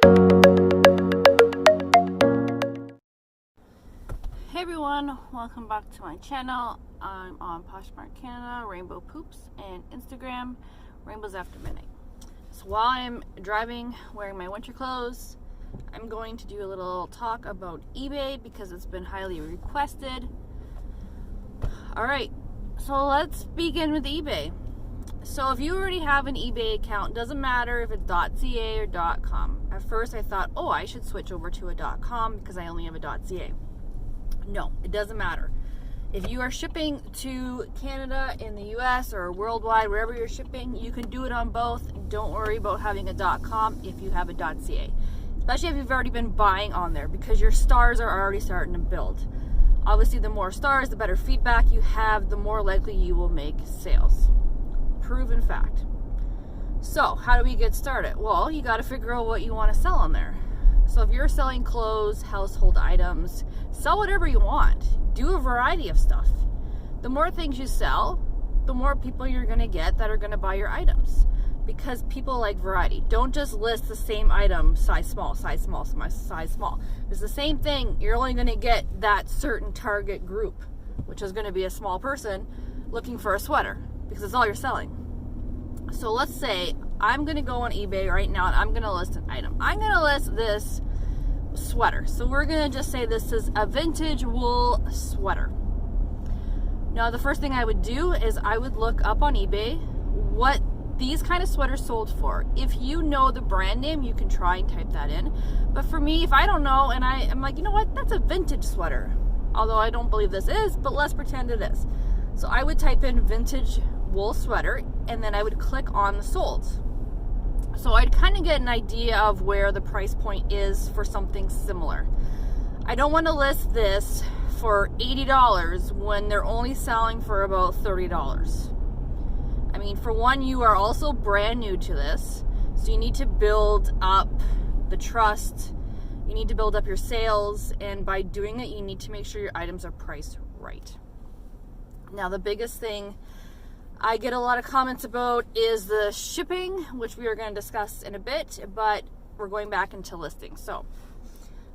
Hey everyone, welcome back to my channel. I'm on Poshmark Canada, Rainbow Poops, and Instagram, Rainbows After Midnight. So while I'm driving wearing my winter clothes, I'm going to do a little talk about eBay because it's been highly requested. Alright, so let's begin with eBay. So if you already have an eBay account, doesn't matter if it's .ca or .com. At first I thought, oh, I should switch over to a .com because I only have a .ca. No, it doesn't matter. If you are shipping to Canada, in the US, or worldwide, wherever you're shipping, you can do it on both. Don't worry about having a .com if you have a .ca. Especially if you've already been buying on there, because your stars are already starting to build. Obviously, the more stars, the better feedback you have, the more likely you will make sales. Proven fact. So, how do we get started? Well, you got to figure out what you want to sell on there. So if you're selling clothes, household items, sell whatever you want. Do a variety of stuff. The more things you sell, the more people you're going to get that are going to buy your items. Because people like variety. Don't just list the same item, size small, size small, size small. It's the same thing. You're only going to get that certain target group, which is going to be a small person looking for a sweater, because it's all you're selling. So let's say I'm going to go on eBay right now and I'm going to list an item. I'm going to list this sweater. So we're going to just say this is a vintage wool sweater. Now the first thing I would do is I would look up on eBay what these kind of sweaters sold for. If you know the brand name, you can try and type that in. But for me, if I don't know and I'm like, you know what, that's a vintage sweater. Although I don't believe this is, but let's pretend it is. So I would type in vintage wool sweater and then I would click on the sold. So I'd kind of get an idea of where the price point is for something similar. I don't want to list this for $80 when they're only selling for about $30. I mean, for one, you are also brand new to this, so you need to build up the trust, you need to build up your sales, and by doing it, you need to make sure your items are priced right. Now, the biggest thing I get a lot of comments about is the shipping, which we are going to discuss in a bit, but we're going back into listing. So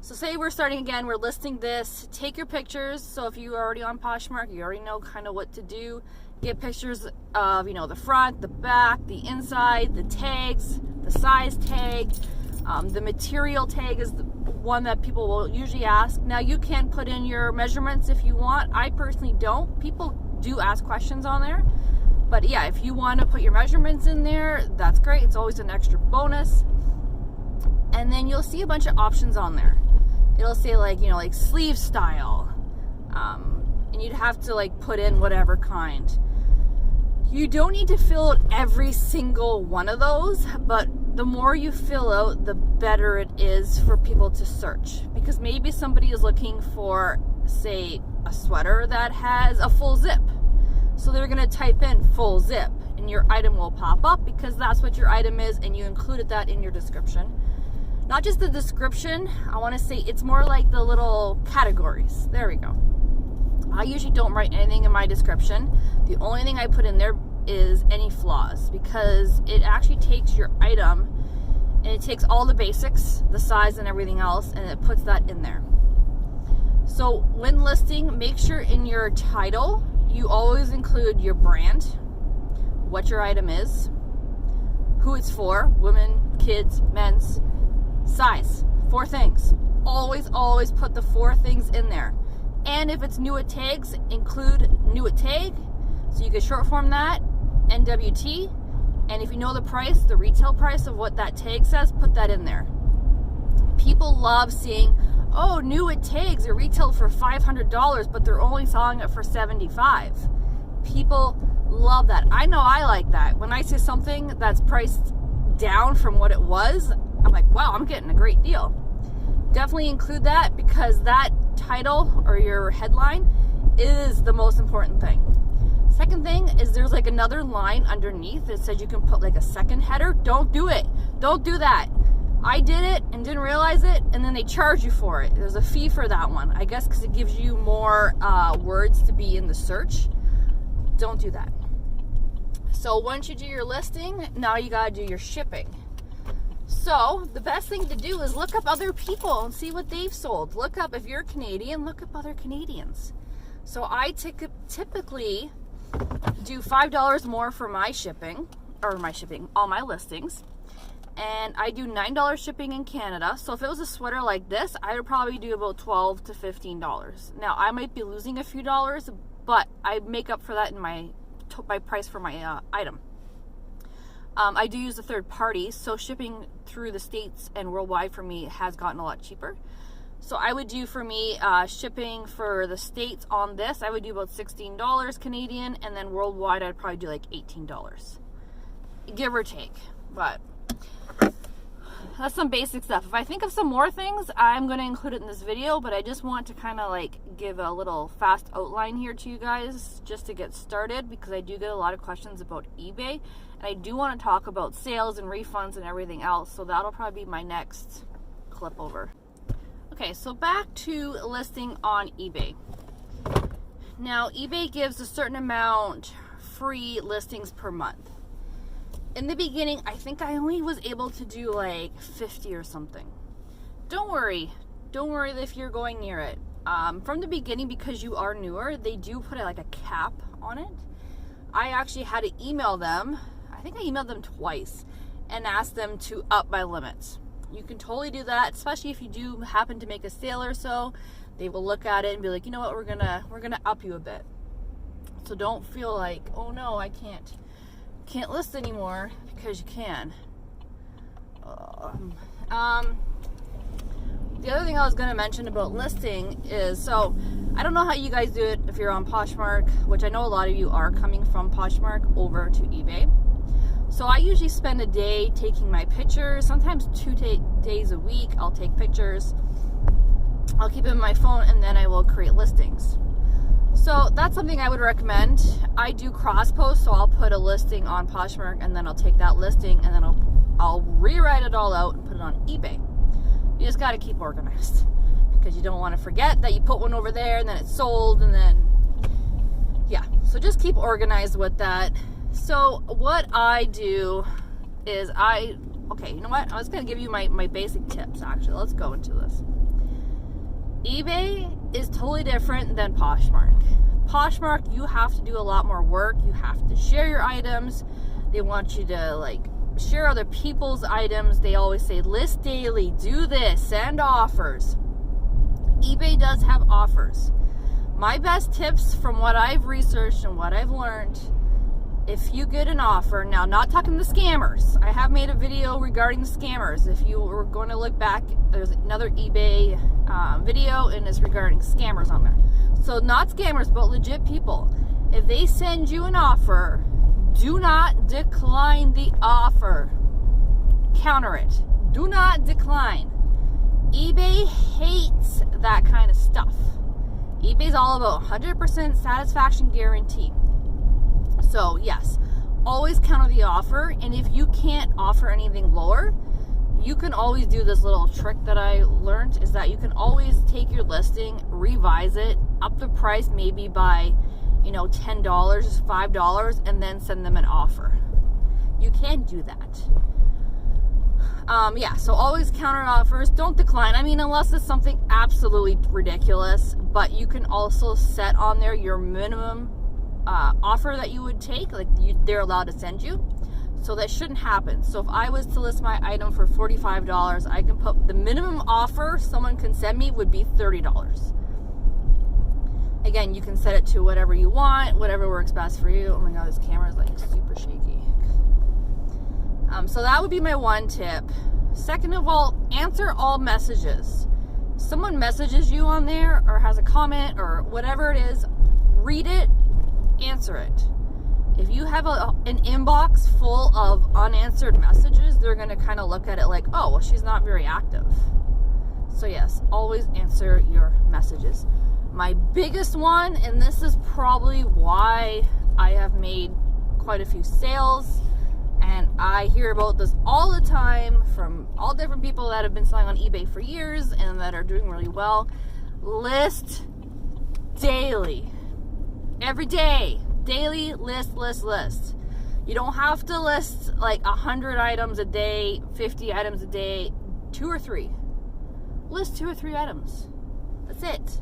say we're starting again, we're listing this, take your pictures. So if you're already on Poshmark, you already know kind of what to do. Get pictures of, the front, the back, the inside, the tags, the size tag, the material tag is the one that people will usually ask. Now you can put in your measurements if you want. I personally don't. People do ask questions on there. But yeah, if you want to put your measurements in there, that's great. It's always an extra bonus. And then you'll see a bunch of options on there. It'll say like sleeve style. And you'd have to put in whatever kind. You don't need to fill out every single one of those, but the more you fill out, the better it is for people to search. Because maybe somebody is looking for, say, a sweater that has a full zip. So they're going to type in full zip and your item will pop up because that's what your item is and you included that in your description. Not just the description, I want to say it's more like the little categories. There we go. I usually don't write anything in my description. The only thing I put in there is any flaws because it actually takes your item and it takes all the basics, the size and everything else, and it puts that in there. So when listing, make sure in your title, you always include your brand, what your item is, who it's for, women, kids, men's, size, 4 things. Always put the 4 things in there. And if it's new at tags, include new at tag. So you can short form that, NWT. And if you know the price, the retail price of what that tag says, put that in there. People love seeing, oh, new at tags are retailed for $500, but they're only selling it for $75. People love that. I know I like that. When I see something that's priced down from what it was, I'm like, wow, I'm getting a great deal. Definitely include that because that title or your headline is the most important thing. Second thing is there's another line underneath that says you can put a second header. Don't do it. Don't do that. I did it and didn't realize it, and then they charge you for it. There's a fee for that one, I guess, because it gives you more words to be in the search. Don't do that. So once you do your listing, now you gotta do your shipping. So the best thing to do is look up other people and see what they've sold. Look up, if you're Canadian, look up other Canadians. So I typically do $5 more for my shipping, all my listings. And I do $9 shipping in Canada. So if it was a sweater like this, I would probably do about $12 to $15. Now I might be losing a few dollars, but I make up for that in my price for my item. I do use a third party, so shipping through the States and worldwide for me has gotten a lot cheaper. So I would do, for me, shipping for the States on this, I would do about $16 Canadian, and then worldwide I'd probably do like $18, give or take. But that's some basic stuff. If I think of some more things, I'm going to include it in this video, but I just want to kind of like give a little fast outline here to you guys just to get started, because I do get a lot of questions about eBay, and I do want to talk about sales and refunds and everything else, so that'll probably be my next clip over. Okay, so back to listing on eBay. Now, eBay gives a certain amount free listings per month. In the beginning, I think I only was able to do like 50 or something. Don't worry if you're going near it. From the beginning, because you are newer, they do put like a cap on it. I actually had to email them. I think I emailed them twice and asked them to up my limits. You can totally do that, especially if you do happen to make a sale or so. They will look at it and be like, you know what, we're gonna up you a bit. So don't feel like, oh no, I can't list anymore, because you can. The other thing I was going to mention about listing is, so I don't know how you guys do it if you're on Poshmark, which I know a lot of you are coming from Poshmark over to eBay. So I usually spend a day taking my pictures, sometimes 2 days a week. I'll take pictures, I'll keep it in my phone, and then I will create listings. So that's something I would recommend. I do cross post, so I'll put a listing on Poshmark, and then I'll take that listing and then I'll rewrite it all out and put it on eBay. You just got to keep organized, because you don't want to forget that you put one over there and then it's sold, and then yeah, so just keep organized with that. So what I do is okay, you know what, I was going to give you my basic tips. Actually, let's go into this. eBay is totally different than Poshmark. Poshmark, you have to do a lot more work. You have to share your items. They want you to like share other people's items. They always say list daily, do this, send offers. eBay does have offers. My best tips from what I've researched and what I've learned, if you get an offer, now not talking the scammers, I have made a video regarding the scammers. If you were going to look back, there's another eBay video, and it's regarding scammers on there. So not scammers, but legit people. If they send you an offer, do not decline the offer. Counter it. Do not decline. eBay hates that kind of stuff. eBay's all about 100% satisfaction guarantee. So yes, always counter the offer, and if you can't offer anything lower, you can always do this little trick that I learned, is that you can always take your listing, revise it, up the price maybe by, $10, $5, and then send them an offer. You can do that. Yeah, so always counter offers. Don't decline. I mean, unless it's something absolutely ridiculous, but you can also set on there your minimum offer that you would take, like they're allowed to send you. So that shouldn't happen. So if I was to list my item for $45, I can put the minimum offer someone can send me would be $30. Again, you can set it to whatever you want, whatever works best for you. Oh my god, this camera is like super shaky. So that would be my one tip. Second of all, answer all messages. Someone messages you on there or has a comment or whatever it is, read it, answer it. If you have an inbox full of unanswered messages, they're going to kind of look at it like, oh, well, she's not very active. So yes, always answer your messages. My biggest one, and this is probably why I have made quite a few sales, and I hear about this all the time from all different people that have been selling on eBay for years and that are doing really well. List daily. Every day. Daily list. You don't have to list like 100 items a day, 50 items a day, 2 or 3. List 2 or 3 items. That's it.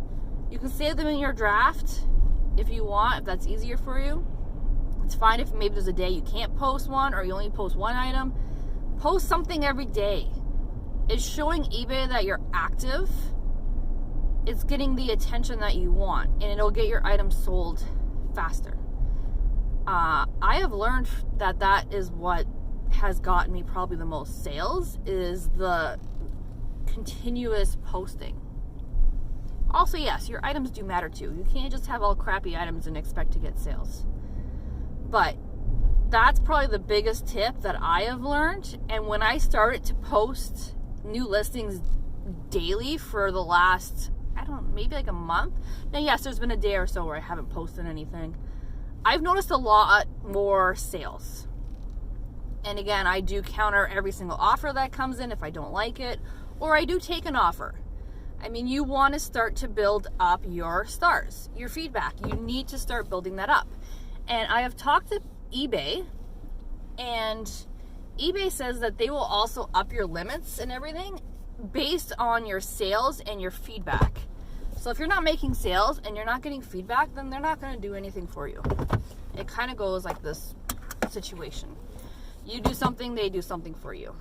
You can save them in your draft if you want, if that's easier for you. It's fine if maybe there's a day you can't post one or you only post one item. Post something every day. It's showing eBay that you're active. It's getting the attention that you want, and it'll get your items sold faster. I have learned that is what has gotten me probably the most sales, is the continuous posting. Also, yes, your items do matter too. You can't just have all crappy items and expect to get sales. But that's probably the biggest tip that I have learned. And when I started to post new listings daily for the last, maybe like a month. Now, yes, there's been a day or so where I haven't posted anything. I've noticed a lot more sales. And again, I do counter every single offer that comes in if I don't like it, or I do take an offer. I mean, you want to start to build up your stars, your feedback. You need to start building that up. And I have talked to eBay, and eBay says that they will also up your limits and everything based on your sales and your feedback. So if you're not making sales and you're not getting feedback, then they're not going to do anything for you. It kind of goes like this situation. You do something, they do something for you.